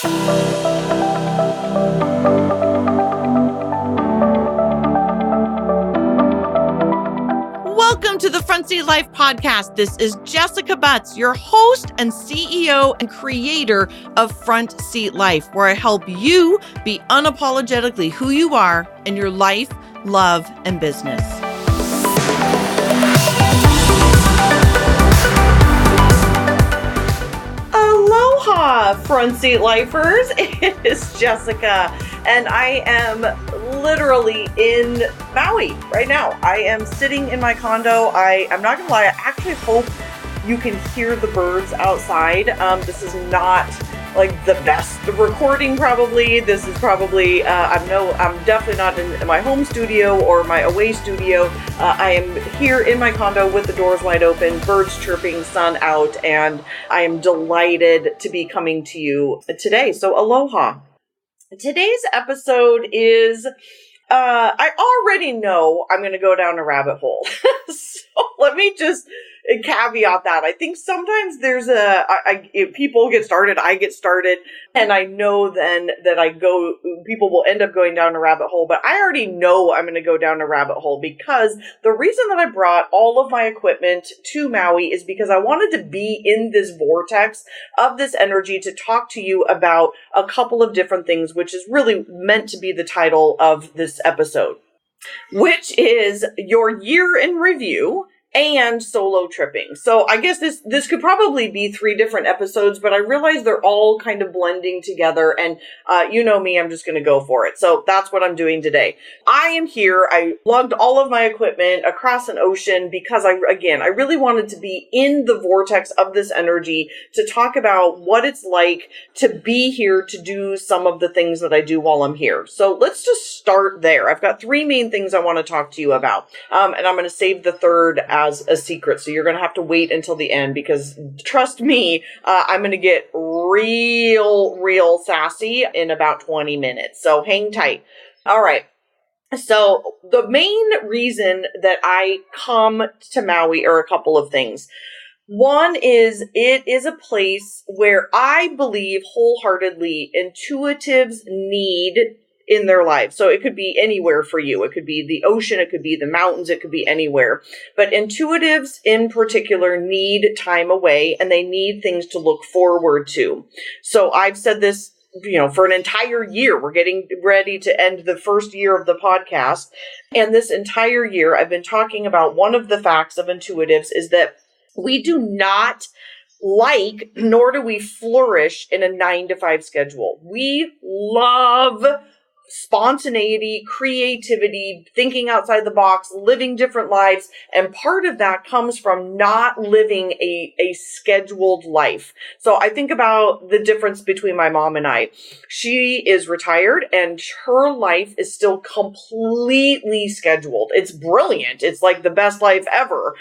Welcome to the Front Seat Life podcast. This is Jessica Butts, your host and CEO and creator of Front Seat Life, where I help you be unapologetically who you are in your life, love, and business. Aloha, Front Seat Lifers. It is Jessica, and I am literally in Maui right now. I am sitting in my condo. I'm not gonna lie, I actually hope you can hear the birds outside. This is not like the best recording probably. This is probably, I'm definitely not in my home studio or my away studio. I am here in my condo with the doors wide open, birds chirping, sun out, and I am delighted to be coming to you today. So aloha. Today's episode is, I already know I'm going to go down a rabbit hole. So let me just caveat that. I think sometimes there's if people get started, I get started, and I know then that people will end up going down a rabbit hole, but I already know I'm going to go down a rabbit hole because the reason that I brought all of my equipment to Maui is because I wanted to be in this vortex of this energy to talk to you about a couple of different things, which is really meant to be the title of this episode, which is your year in review and solo tripping. So I guess this could probably be 3 different episodes, but I realize they're all kind of blending together, and you know me, I'm just going to go for it. So that's what I'm doing today. I am here. I lugged all of my equipment across an ocean because I really wanted to be in the vortex of this energy to talk about what it's like to be here to do some of the things that I do while I'm here. So let's just start there. I've got 3 main things I want to talk to you about, and I'm going to save the third as a secret. So you're going to have to wait until the end because trust me, I'm going to get real sassy in about 20 minutes. So hang tight. All right. So the main reason that I come to Maui are a couple of things. One is it is a place where I believe wholeheartedly intuitives need in their lives. So it could be anywhere for you. It could be the ocean. It could be the mountains. It could be anywhere. But intuitives in particular need time away, and they need things to look forward to. So I've said this, for an entire year. We're getting ready to end the first year of the podcast. And this entire year, I've been talking about one of the facts of intuitives is that we do not like, nor do we flourish in a 9-to-5 schedule. We love spontaneity, creativity, thinking outside the box, living different lives. And part of that comes from not living a scheduled life. So I think about the difference between my mom and I. She is retired and her life is still completely scheduled. It's brilliant. It's like the best life ever.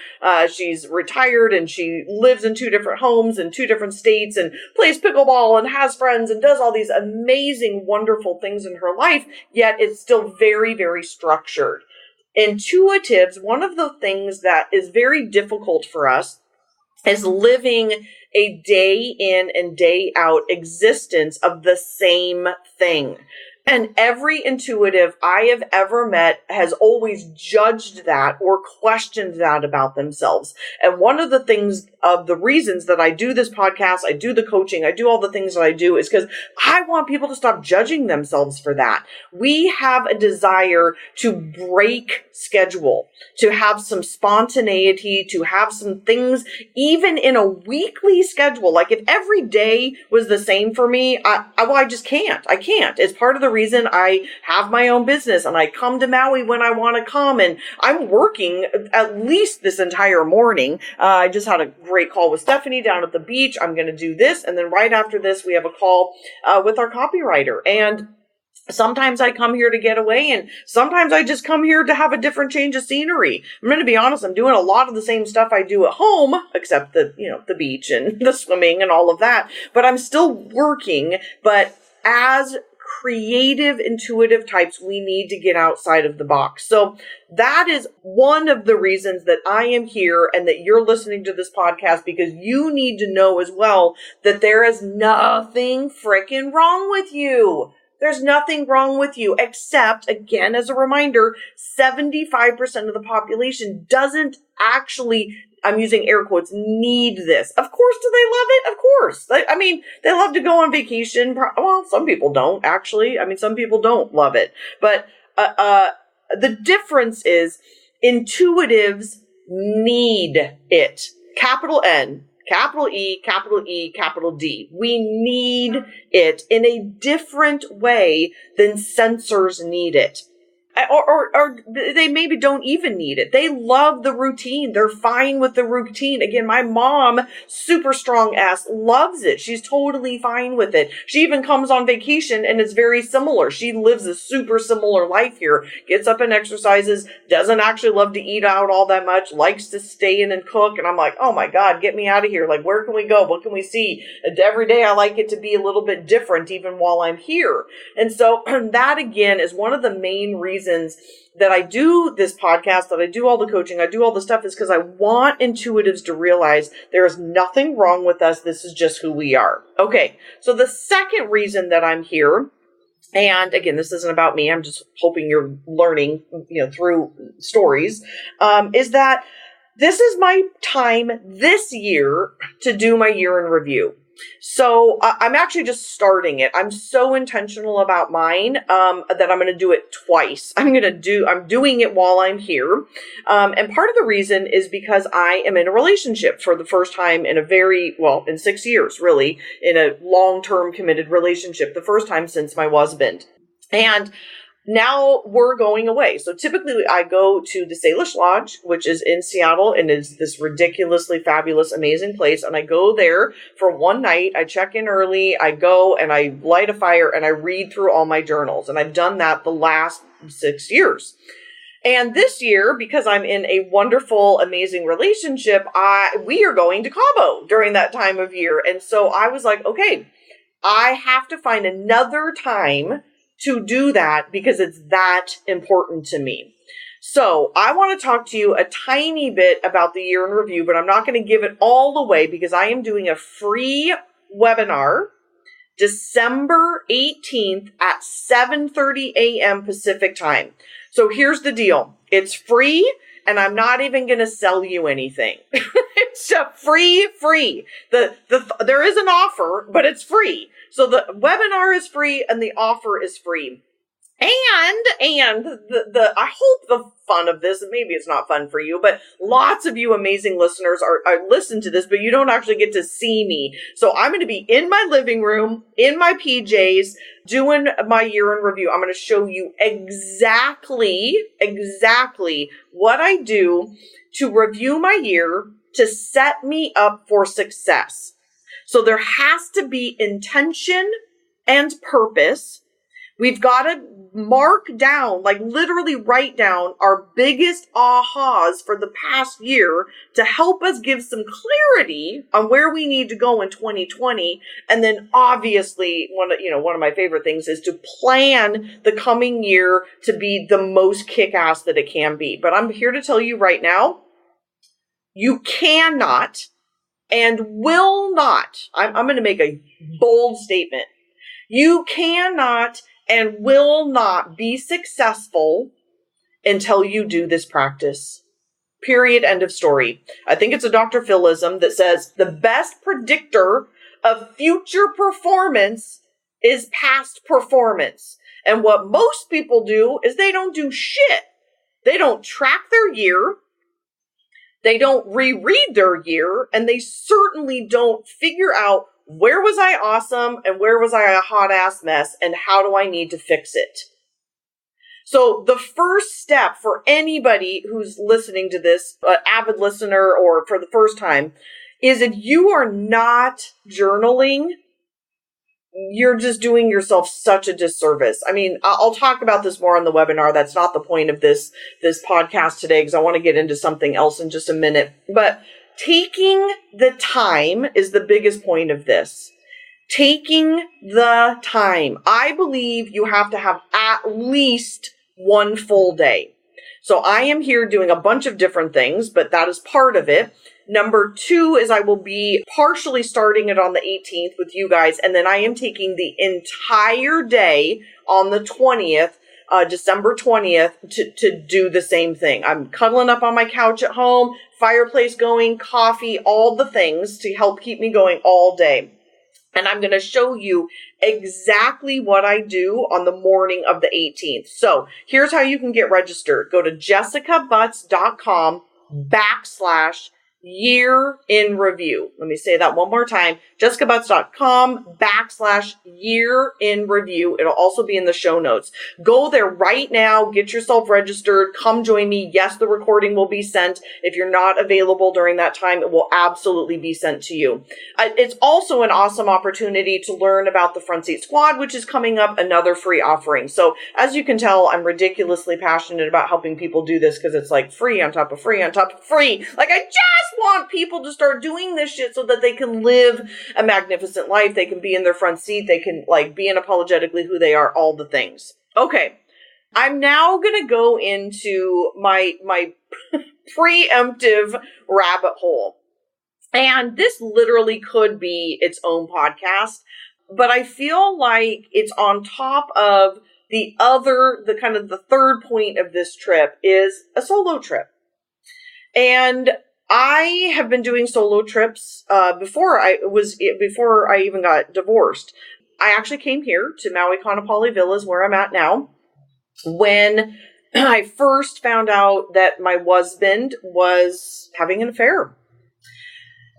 She's retired and she lives in 2 different homes in 2 different states and plays pickleball and has friends and does all these amazing, wonderful things in her life. Yet it's still very, very structured. Intuitives, one of the things that is very difficult for us is living a day in and day out existence of the same thing. And every intuitive I have ever met has always judged that or questioned that about themselves. And one of the things, of the reasons that I do this podcast, I do the coaching, I do all the things that I do is because I want people to stop judging themselves for that. We have a desire to break schedule, to have some spontaneity, to have some things, even in a weekly schedule. Like if every day was the same for me, I just can't. I can't. It's part of the reason I have my own business and I come to Maui when I want to come, and I'm working at least this entire morning. I just had a great call with Stephanie down at the beach. I'm going to do this. And then right after this, we have a call with our copywriter. And sometimes I come here to get away, and sometimes I just come here to have a different change of scenery. I'm going to be honest, I'm doing a lot of the same stuff I do at home, except the beach and the swimming and all of that. But I'm still working. But as creative, intuitive types, we need to get outside of the box. So that is one of the reasons that I am here and that you're listening to this podcast, because you need to know as well that there is nothing freaking wrong with you. There's nothing wrong with you, except, again, as a reminder, 75% of the population doesn't actually, I'm using air quotes, need this. Of course, do they love it? Of course. They love to go on vacation. Well, some people don't, actually. Some people don't love it. But the difference is intuitives need it. Capital N. Capital E, capital E, capital D. We need it in a different way than sensors need it. Or they maybe don't even need it. They love the routine. They're fine with the routine. Again, my mom, super strong ass, loves it. She's totally fine with it. She even comes on vacation and it's very similar. She lives a super similar life here. Gets up and exercises, doesn't actually love to eat out all that much, likes to stay in and cook. And I'm like, oh my God, get me out of here. Like, where can we go? What can we see? And every day I like it to be a little bit different even while I'm here. And so that again is one of the main reasons that I do this podcast, that I do all the coaching, I do all the stuff, is because I want intuitives to realize there is nothing wrong with us. This is just who we are. Okay. So the second reason that I'm here, and again, this isn't about me, I'm just hoping you're learning, through stories, is that this is my time this year to do my year in review. So I'm actually just starting it. I'm so intentional about mine that I'm going to do it twice. I'm doing it while I'm here. And part of the reason is because I am in a relationship for the first time in in 6 years, really, in a long-term committed relationship, the first time since my husband. And now we're going away. So typically I go to the Salish Lodge, which is in Seattle and is this ridiculously fabulous, amazing place. And I go there for one night. I check in early. I go and I light a fire and I read through all my journals. And I've done that the last 6 years. And this year, because I'm in a wonderful, amazing relationship, we are going to Cabo during that time of year. And so I was like, okay, I have to find another time to do that because it's that important to me. So I want to talk to you a tiny bit about the year in review, but I'm not going to give it all away because I am doing a free webinar December 18th at 7:30 a.m. Pacific time. So here's the deal. It's free and I'm not even going to sell you anything. It's just free. There is an offer, but it's free. So the webinar is free and the offer is free. And I hope the fun of this, and maybe it's not fun for you, but lots of you amazing listeners are listen to this, but you don't actually get to see me. So I'm going to be in my living room, in my PJs, doing my year in review. I'm going to show you exactly what I do to review my year to set me up for success. So there has to be intention and purpose. We've got to mark down, like literally write down our biggest ahas for the past year to help us give some clarity on where we need to go in 2020. And then obviously one of my favorite things is to plan the coming year to be the most kick-ass that it can be. But I'm here to tell you right now, you cannot and will not, I'm going to make a bold statement. You cannot and will not be successful until you do this practice. Period. End of story. I think it's a Dr. Philism that says the best predictor of future performance is past performance. And what most people do is they don't do shit. They don't track their year. They don't reread their year, and they certainly don't figure out where was I awesome and where was I a hot ass mess and how do I need to fix it? So the first step for anybody who's listening to this, an avid listener or for the first time, is if you are not journaling, you're just doing yourself such a disservice. I mean, I'll talk about this more on the webinar. That's not the point of this podcast today because I want to get into something else in just a minute. But taking the time is the biggest point of this. taking the time. I believe you have to have at least one full day. So I am here doing a bunch of different things, but that is part of it. Number 2 is I will be partially starting it on the 18th with you guys, and then I am taking the entire day on the 20th, December 20th, to do the same thing. I'm cuddling up on my couch at home, fireplace going, coffee, all the things to help keep me going all day. And I'm going to show you exactly what I do on the morning of the 18th. So here's how you can get registered. Go to jessicabutts.com/year in review. Let me say that one more time. jessicabutts.com/year in review. It'll also be in the show notes. Go there right now. Get yourself registered. Come join me. Yes, the recording will be sent. If you're not available during that time, it will absolutely be sent to you. It's also an awesome opportunity to learn about the Front Seat Squad, which is coming up, another free offering. So as you can tell, I'm ridiculously passionate about helping people do this because it's like free on top of free on top of free. Like, I just want people to start doing this shit so that they can live a magnificent life. They can be in their front seat. They can be unapologetically who they are, all the things. Okay. I'm now going to go into my preemptive rabbit hole. And this literally could be its own podcast, but I feel like it's on top of the third point of this trip is a solo trip. And I have been doing solo trips before I even got divorced. I actually came here to Maui Kaanapali Villas, where I'm at now, when I first found out that my husband was having an affair.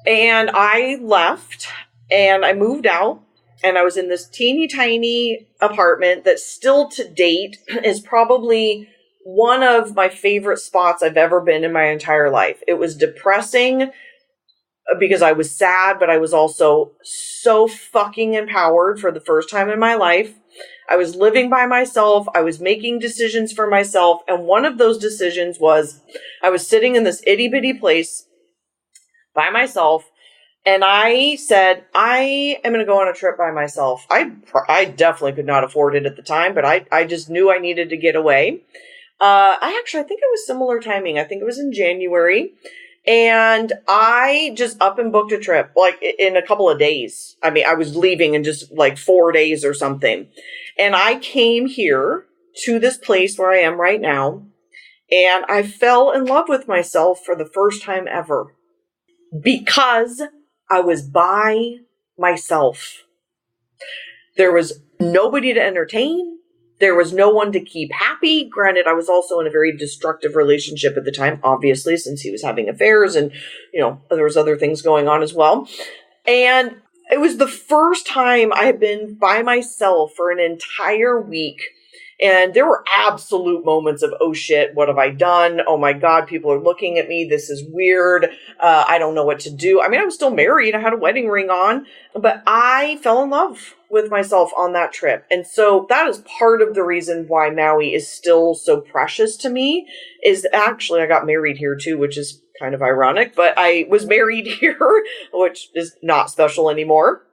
And I left and I moved out, and I was in this teeny tiny apartment that still to date is probably one of my favorite spots I've ever been in my entire life. It was depressing because I was sad, but I was also so fucking empowered for the first time in my life. I was living by myself. I was making decisions for myself. And one of those decisions was I was sitting in this itty bitty place by myself. And I said, I am going to go on a trip by myself. I definitely could not afford it at the time, but I just knew I needed to get away. I think it was similar timing. I think it was in January. And I just up and booked a trip, like in a couple of days. I mean, I was leaving in just like 4 days or something. And I came here to this place where I am right now. And I fell in love with myself for the first time ever. Because I was by myself. There was nobody to entertain. There was no one to keep happy. Granted, I was also in a very destructive relationship at the time, obviously, since he was having affairs and, there was other things going on as well. And it was the first time I had been by myself for an entire week. And there were absolute moments of, oh shit, what have I done? Oh my God, people are looking at me. This is weird. I don't know what to do. I mean, I was still married. I had a wedding ring on, but I fell in love with myself on that trip. And so that is part of the reason why Maui is still so precious to me, is actually I got married here too, which is kind of ironic, but I was married here, which is not special anymore.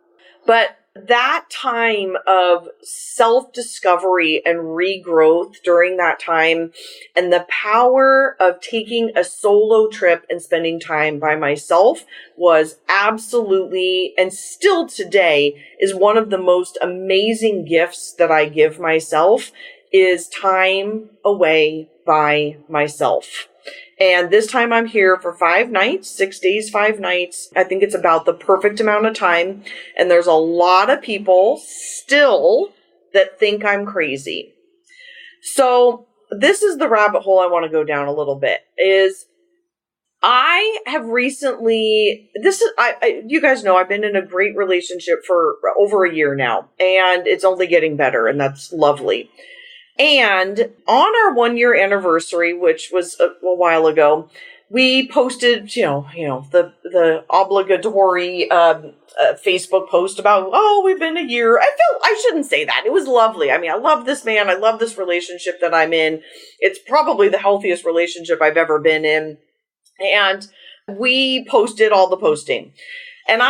But that time of self-discovery and regrowth during that time, and the power of taking a solo trip and spending time by myself, was absolutely, and still today, is one of the most amazing gifts that I give myself, is time away by myself. And this time I'm here for 5 nights, 6 days, 5 nights. I think it's about the perfect amount of time. And there's a lot of people still that think I'm crazy. So this is the rabbit hole I want to go down a little bit, is I have recently, you guys know I've been in a great relationship for over a year now, and it's only getting better, and that's lovely. And on our 1-year anniversary, which was a while ago, we posted, the obligatory Facebook post about, we've been a year. I shouldn't say that. It was lovely. I mean, I love this man. I love this relationship that I'm in. It's probably the healthiest relationship I've ever been in. And we posted all the posting. And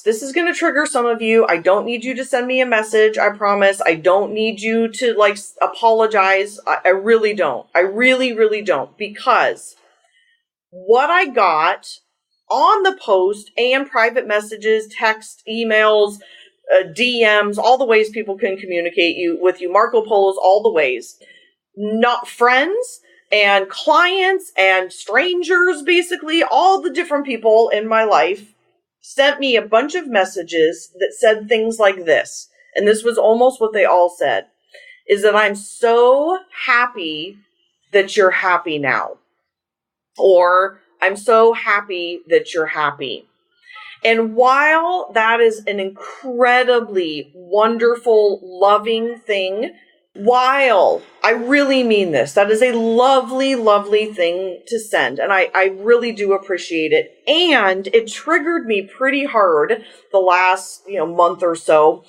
this is going to trigger some of you. I don't need you to send me a message. I promise. I don't need you to like apologize. I really don't. I really, really don't. Because what I got on the post and private messages, text, emails, DMs, all the ways people can communicate with you, Marco Polos, all the ways, not friends and clients and strangers, basically all the different people in my life sent me a bunch of messages that said things like this. And this was almost what they all said, is that I'm so happy that you're happy now. Or I'm so happy that you're happy. And while that is an incredibly wonderful, loving thing, while I really mean this, that is a lovely, lovely thing to send. And I really do appreciate it. And it triggered me pretty hard the last, month or so,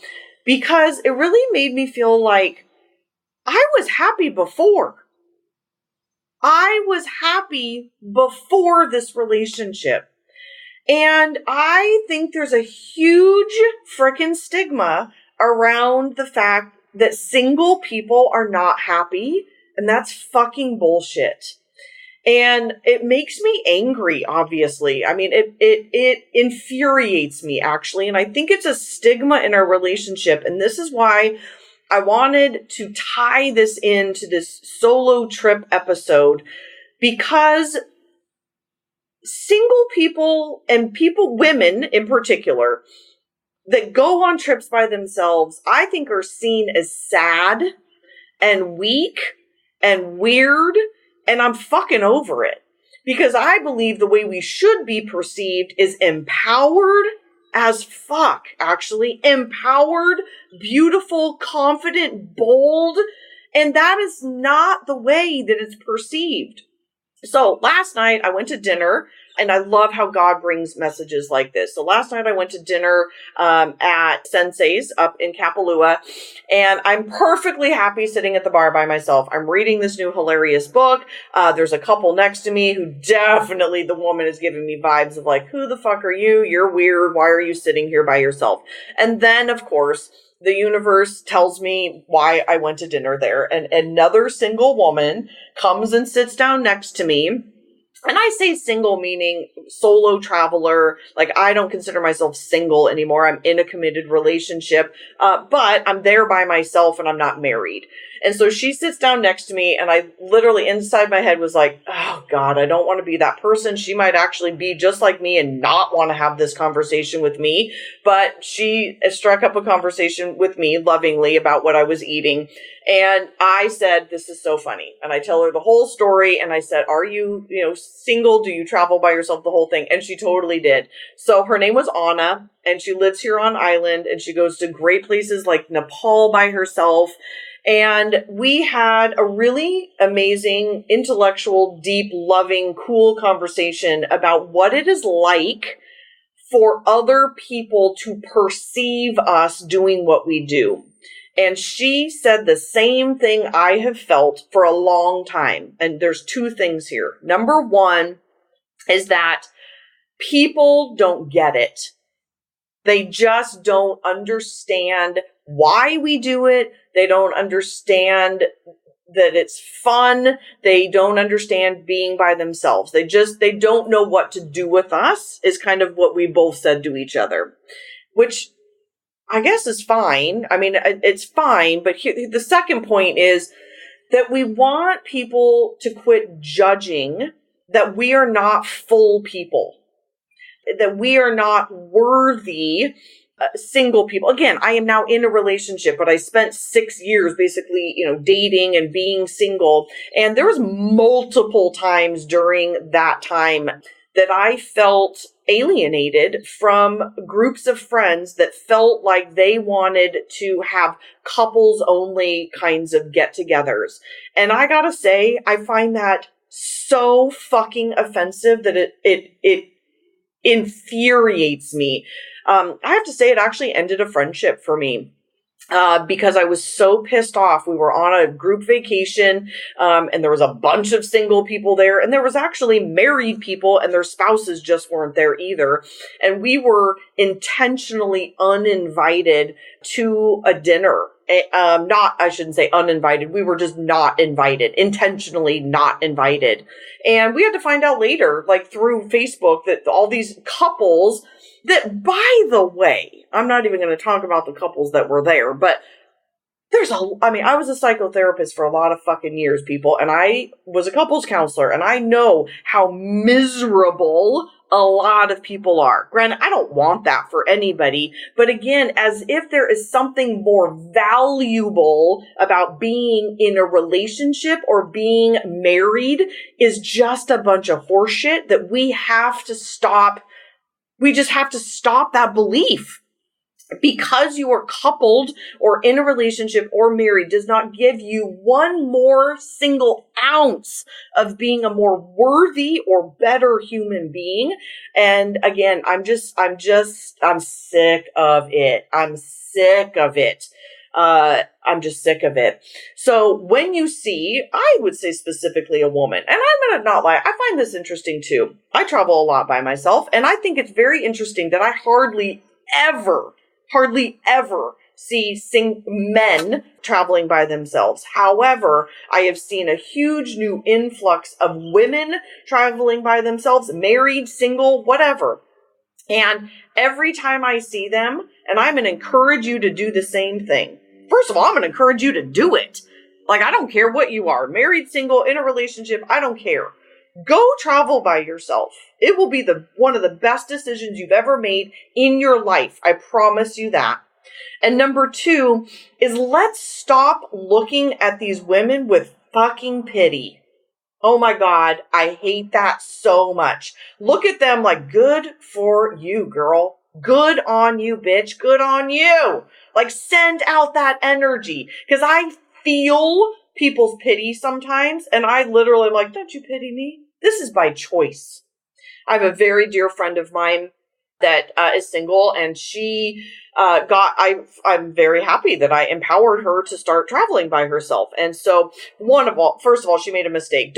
because it really made me feel like I was happy before. I was happy before this relationship. And I think there's a huge frickin' stigma around the fact that single people are not happy. And that's fucking bullshit. And it makes me angry, obviously. I mean, it infuriates me, actually. And I think it's a stigma in our relationship. And this is why I wanted to tie this into this solo trip episode, because single people and women in particular, that go on trips by themselves, I think are seen as sad and weak and weird, and I'm fucking over it. Because I believe the way we should be perceived is empowered as fuck, actually. Empowered, beautiful, confident, bold, and that is not the way that it's perceived. So last night I went to dinner, and I love how God brings messages like this. So last night I went to dinner at Sensei's up in Kapalua, and I'm perfectly happy sitting at the bar by myself. I'm reading this new hilarious book. There's a couple next to me who definitely, the woman is giving me vibes of like, who the fuck are you? You're weird. Why are you sitting here by yourself? And then, of course, the universe tells me why I went to dinner there. And another single woman comes and sits down next to me. And I say single meaning solo traveler. Like, I don't consider myself single anymore. I'm in a committed relationship, but I'm there by myself and I'm not married. And so she sits down next to me, and I literally inside my head was like, oh God, I don't want to be that person. She might actually be just like me and not want to have this conversation with me. But she struck up a conversation with me lovingly about what I was eating. And I said, this is so funny. And I tell her the whole story. And I said, are you, single? Do you travel by yourself? The whole thing. And she totally did. So her name was Anna, and she lives here on island, and she goes to great places like Nepal by herself. And we had a really amazing, intellectual, deep, loving, cool conversation about what it is like for other people to perceive us doing what we do. And she said the same thing I have felt for a long time. And there's two things here. Number one is that people don't get it. They just don't understand why we do it. They don't understand that it's fun. They don't understand being by themselves. They don't know what to do with us, is kind of what we both said to each other, which I guess is fine. I mean, it's fine. But the second point is that we want people to quit judging that we are not full people, that we are not worthy single people. Again, I am now in a relationship, but I spent 6 years basically, dating and being single. And there was multiple times during that time that I felt alienated from groups of friends that felt like they wanted to have couples only kinds of get-togethers. And I gotta say, I find that so fucking offensive that it infuriates me. I have to say it actually ended a friendship for me. because I was so pissed off. We were on a group vacation, and there was a bunch of single people there, and there was actually married people, and their spouses just weren't there either. And we were intentionally uninvited to a dinner. I shouldn't say uninvited. We were just not invited, intentionally not invited. And we had to find out later, like through Facebook, that all these couples that, by the way, I'm not even going to talk about the couples that were there, but I was a psychotherapist for a lot of fucking years, people, and I was a couples counselor, and I know how miserable a lot of people are. Granted, I don't want that for anybody, but again, as if there is something more valuable about being in a relationship or being married is just a bunch of horseshit that we have to stop. We just have to stop that belief. Because you are coupled or in a relationship or married does not give you one more single ounce of being a more worthy or better human being. And again, I'm sick of it. I'm sick of it. I'm just sick of it. So when you see, I would say specifically a woman, and I'm going to not lie, I find this interesting too. I travel a lot by myself, and I think it's very interesting that I hardly ever see men traveling by themselves. However, I have seen a huge new influx of women traveling by themselves, married, single, whatever. And every time I see them, and I'm going to encourage you to do the same thing. First of all, I'm going to encourage you to do it. Like, I don't care what you are, married, single, in a relationship, I don't care. Go travel by yourself. It will be one of the best decisions you've ever made in your life. I promise you that. And number 2 is let's stop looking at these women with fucking pity. Oh my God, I hate that so much. Look at them like, good for you, girl. Good on you, bitch. Good on you. Like, send out that energy. Because I feel people's pity sometimes, and I literally am like, don't you pity me? This is by choice. I have a very dear friend of mine that is single, and she I'm very happy that I empowered her to start traveling by herself. And so first of all, she made a mistake.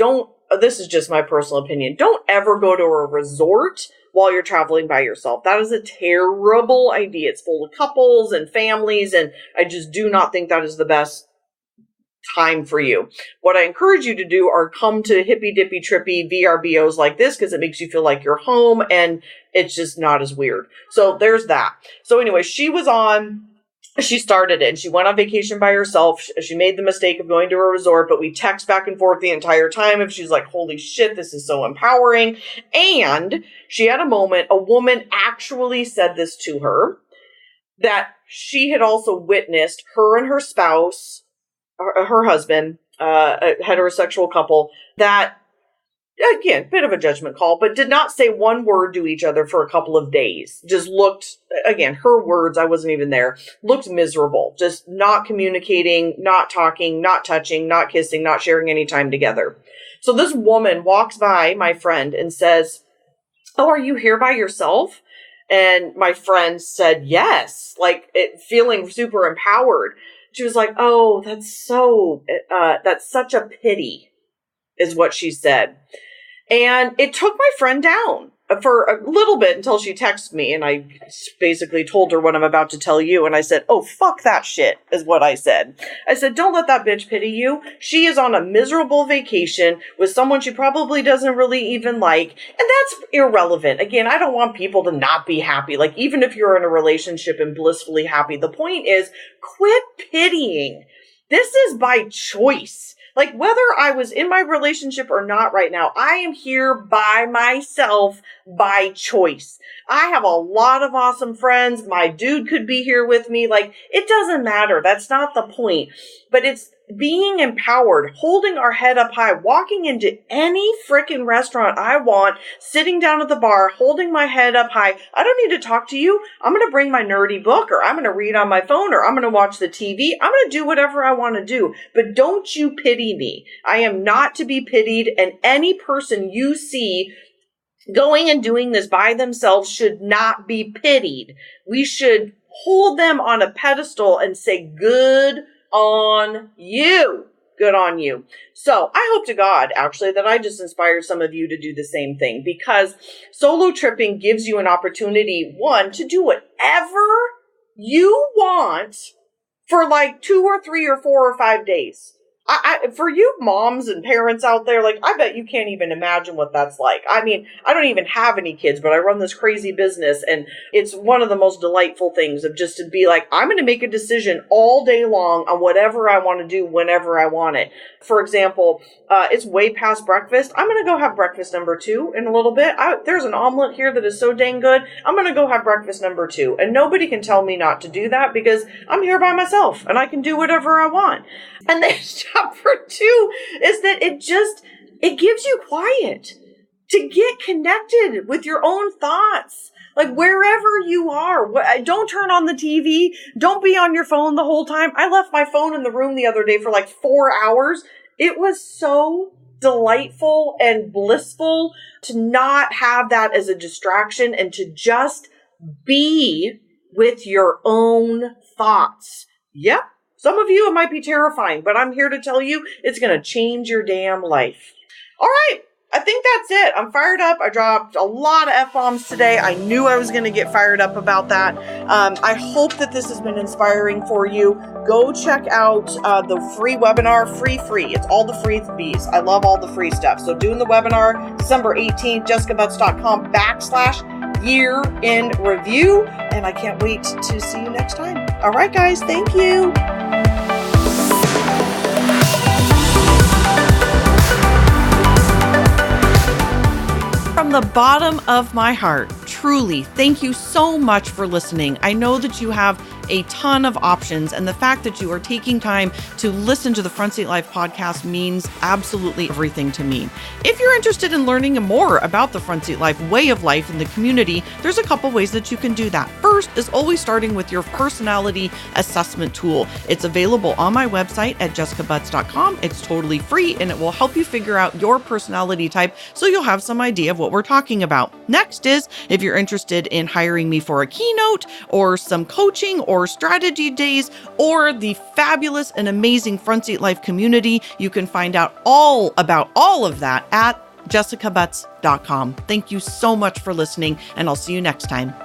This is just my personal opinion. Don't ever go to a resort while you're traveling by yourself. That is a terrible idea. It's full of couples and families, and I just do not think that is the best time for you. What I encourage you to do are come to hippy dippy trippy VRBOs like this, because it makes you feel like you're home and it's just not as weird. So there's that. So anyway, she started it and she went on vacation by herself. She made the mistake of going to a resort, but we text back and forth the entire time. And she's like, holy shit, this is so empowering. And she had a moment, a woman actually said this to her, that she had also witnessed her and her spouse, her husband, a heterosexual couple, that, again, bit of a judgment call, but did not say one word to each other for a couple of days. Just looked, again, her words, I wasn't even there, looked miserable. Just not communicating, not talking, not touching, not kissing, not sharing any time together. So this woman walks by my friend and says, oh, are you here by yourself? And my friend said, yes, feeling super empowered. She was like, oh, that's such a pity, is what she said. And it took my friend down for a little bit until she texted me, and I basically told her what I'm about to tell you. And I said, oh, fuck that shit, is what I said. I said, don't let that bitch pity you. She is on a miserable vacation with someone she probably doesn't really even like. And that's irrelevant. Again, I don't want people to not be happy. Like, even if you're in a relationship and blissfully happy, the point is, quit pitying. This is by choice. Like, whether I was in my relationship or not right now, I am here by myself by choice. I have a lot of awesome friends. My dude could be here with me. Like, it doesn't matter. That's not the point. But it's being empowered, holding our head up high, walking into any freaking restaurant I want, sitting down at the bar, holding my head up high. I don't need to talk to you. I'm going to bring my nerdy book, or I'm going to read on my phone, or I'm going to watch the TV. I'm going to do whatever I want to do. But don't you pity me. I am not to be pitied, and any person you see going and doing this by themselves should not be pitied. We should hold them on a pedestal and say, good on you. Good on you. So I hope to God, actually, that I just inspired some of you to do the same thing, because solo tripping gives you an opportunity, one, to do whatever you want for like 2 or 3 or 4 or 5 days. For you moms and parents out there, like, I bet you can't even imagine what that's like. I mean, I don't even have any kids, but I run this crazy business, and it's one of the most delightful things of just to be like, I'm going to make a decision all day long on whatever I want to do whenever I want it. For example, it's way past breakfast. I'm going to go have breakfast number 2 in a little bit. There's an omelet here that is so dang good. I'm going to go have breakfast number 2. And nobody can tell me not to do that, because I'm here by myself and I can do whatever I want. And then number 2 is that it gives you quiet to get connected with your own thoughts. Like, wherever you are, don't turn on the TV. Don't be on your phone the whole time. I left my phone in the room the other day for like 4 hours. It was so delightful and blissful to not have that as a distraction and to just be with your own thoughts. Yep. Some of you, it might be terrifying, but I'm here to tell you it's going to change your damn life. All right. I think that's it. I'm fired up. I dropped a lot of F-bombs today. I knew I was going to get fired up about that. I hope that this has been inspiring for you. Go check out the free webinar, free. It's all the freebies. I love all the free stuff. So doing the webinar December 18th, jessicabutts.com/year in review. And I can't wait to see you next time. All right, guys. Thank you. From the bottom of my heart, truly, thank you so much for listening. I know that you have a ton of options, and the fact that you are taking time to listen to the Front Seat Life podcast means absolutely everything to me. If you're interested in learning more about the Front Seat Life way of life in the community, there's a couple ways that you can do that. First is always starting with your personality assessment tool. It's available on my website at jessicabutts.com. It's totally free, and it will help you figure out your personality type so you'll have some idea of what we're talking about. Next is, if you're interested in hiring me for a keynote or some coaching or strategy days or the fabulous and amazing Front Seat Life community, you can find out all about all of that at jessicabutts.com. Thank you so much for listening, and I'll see you next time.